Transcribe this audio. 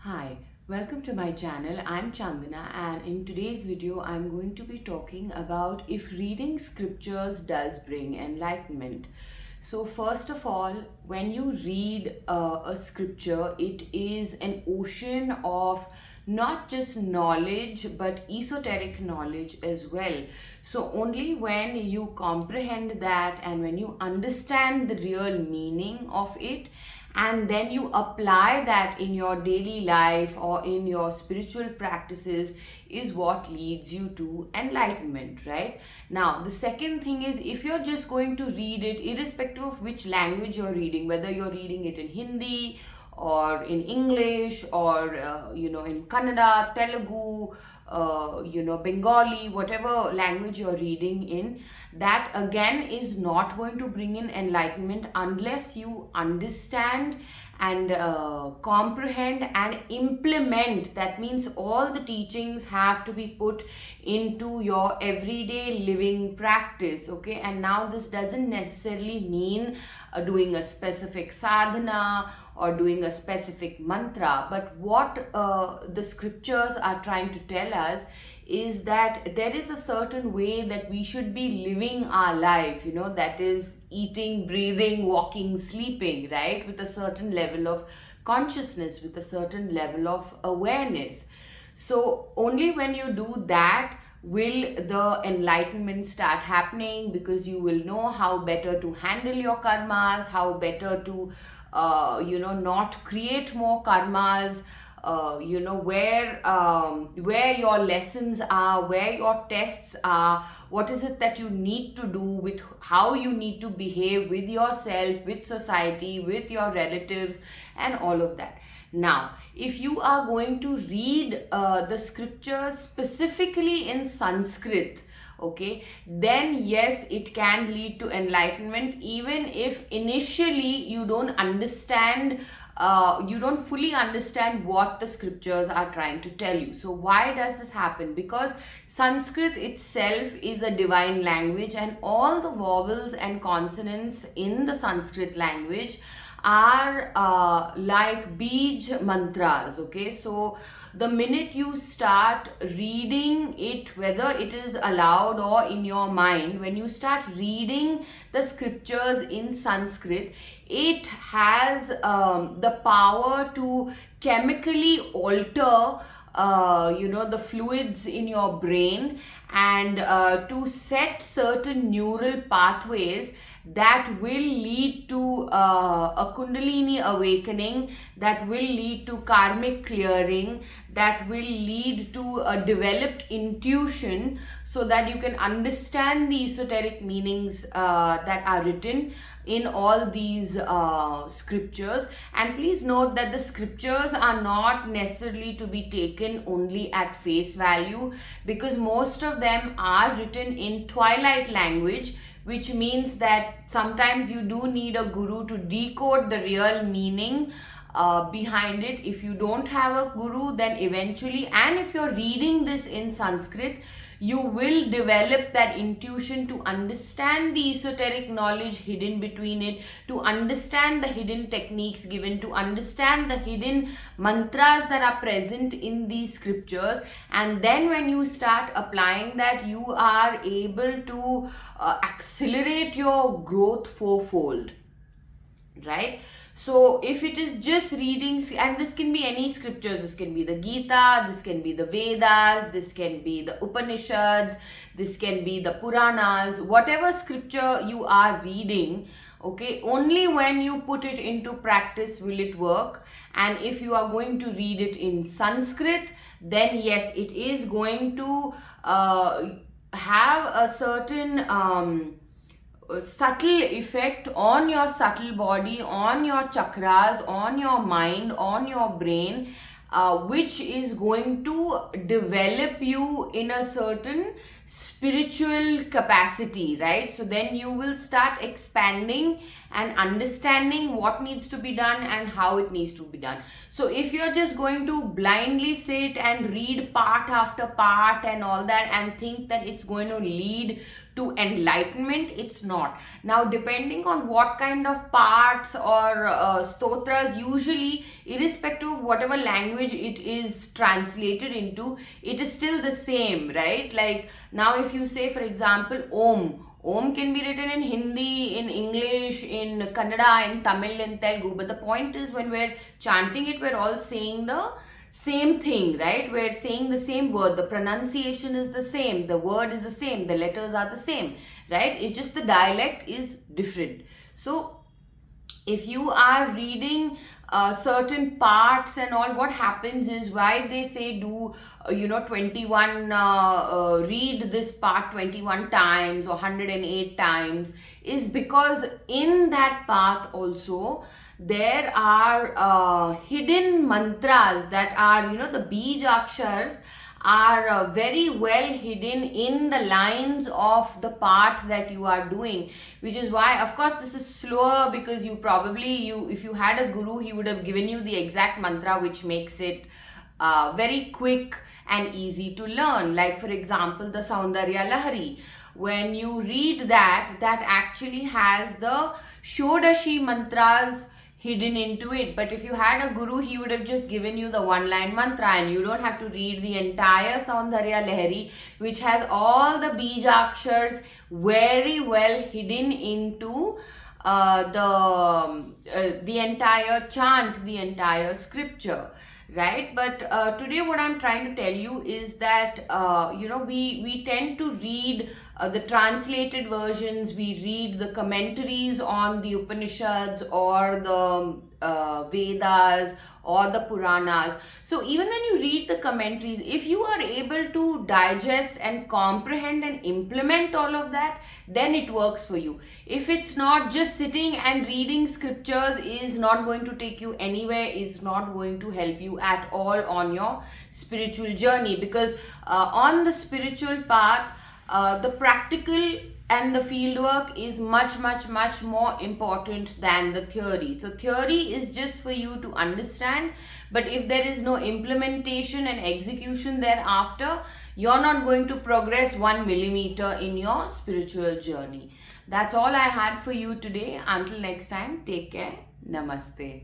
Hi, welcome to my channel. I'm Chandana, and in today's video I'm going to be talking about if reading scriptures does bring enlightenment. So first of all, when you read a scripture, it is an ocean of not just knowledge but esoteric knowledge as well. So only when you comprehend that and when you understand the real meaning of it, and then you apply that in your daily life or in your spiritual practices, is what leads you to enlightenment. Right now, the second thing is, if you're just going to read it, irrespective of which language you're reading, whether you're reading it in Hindi or in English or in Kannada, Telugu, Bengali, whatever language you're reading in, that again is not going to bring in enlightenment unless you understand and comprehend and implement. That means all the teachings have to be put into your everyday living practice. Okay, and now this doesn't necessarily mean doing a specific sadhana or doing a specific mantra, but what the scriptures are trying to tell us is that there is a certain way that we should be living our life, that is eating, breathing, walking, sleeping, right, with a certain level of consciousness, with a certain level of awareness. So only when you do that will the enlightenment start happening, because you will know how better to handle your karmas, how better to not create more karmas, where your lessons are, where your tests are, what is it that you need to do, with how you need to behave with yourself, with society, with your relatives, and all of that. Now, if you are going to read the scriptures specifically in Sanskrit, okay, then yes, it can lead to enlightenment, even if initially you don't understand, you don't fully understand what the scriptures are trying to tell you. So why does this happen? Because Sanskrit itself is a divine language, and all the vowels and consonants in the Sanskrit language are like bij mantras. Okay, so the minute you start reading it, whether it is aloud or in your mind, when you start reading the scriptures in Sanskrit, it has the power to chemically alter the fluids in your brain, and to set certain neural pathways that will lead to a kundalini awakening, that will lead to karmic clearing, that will lead to a developed intuition, so that you can understand the esoteric meanings that are written in all these scriptures. And please note that the scriptures are not necessarily to be taken only at face value, because most of them are written in twilight language, which means that sometimes you do need a guru to decode the real meaning behind it. If you don't have a guru, then eventually, and if you're reading this in Sanskrit, you will develop that intuition to understand the esoteric knowledge hidden between it, to understand the hidden techniques given, to understand the hidden mantras that are present in these scriptures. And then when you start applying that, you are able to accelerate your growth fourfold. Right? So if it is just readings, and this can be any scriptures, this can be the Gita, this can be the Vedas, this can be the Upanishads, this can be the Puranas, whatever scripture you are reading, okay, only when you put it into practice will it work. And if you are going to read it in Sanskrit, then yes, it is going to have a certain subtle effect on your subtle body, on your chakras, on your mind, on your brain, which is going to develop you in a certain spiritual capacity, right? So then you will start expanding and understanding what needs to be done and how it needs to be done. So if you're just going to blindly sit and read part after part and all that, and think that it's going to lead to enlightenment, it's not. Now, depending on what kind of parts or stotras, usually irrespective of whatever language it is translated into, it is still the same, right? Like now if you say, for example, Om can be written in Hindi, in English, in Kannada, in Tamil, in Telugu. But the point is, when we're chanting it, we're all saying the same thing, right? We're saying the same word. The pronunciation is the same. The word is the same. The letters are the same, right? It's just the dialect is different. So if you are reading certain parts and all, what happens is, why they say do 21 read this part 21 times or 108 times, is because in that path also there are hidden mantras that are, the bij akshars are very well hidden in the lines of the part that you are doing, which is why, of course, this is slower, because if you had a guru, he would have given you the exact mantra, which makes it very quick and easy to learn. Like, for example, the Saundarya Lahari, when you read that actually has the Shodashi mantras hidden into it. But if you had a guru, he would have just given you the one line mantra, and you don't have to read the entire Saundarya Lahari, which has all the bijakshars very well hidden into the entire chant, the entire scripture, right? But today what I'm trying to tell you is that we tend to read the translated versions, we read the commentaries on the Upanishads or the Vedas or the Puranas. So even when you read the commentaries, if you are able to digest and comprehend and implement all of that, then it works for you. If it's not, just sitting and reading scriptures is not going to take you anywhere, is not going to help you at all on your spiritual journey, because on the spiritual path, the practical and the field work is much more important than the theory. So theory is just for you to understand, but if there is no implementation and execution thereafter, you're not going to progress 1 millimeter in your spiritual journey. That's all I had for you today. Until next time, take care. Namaste.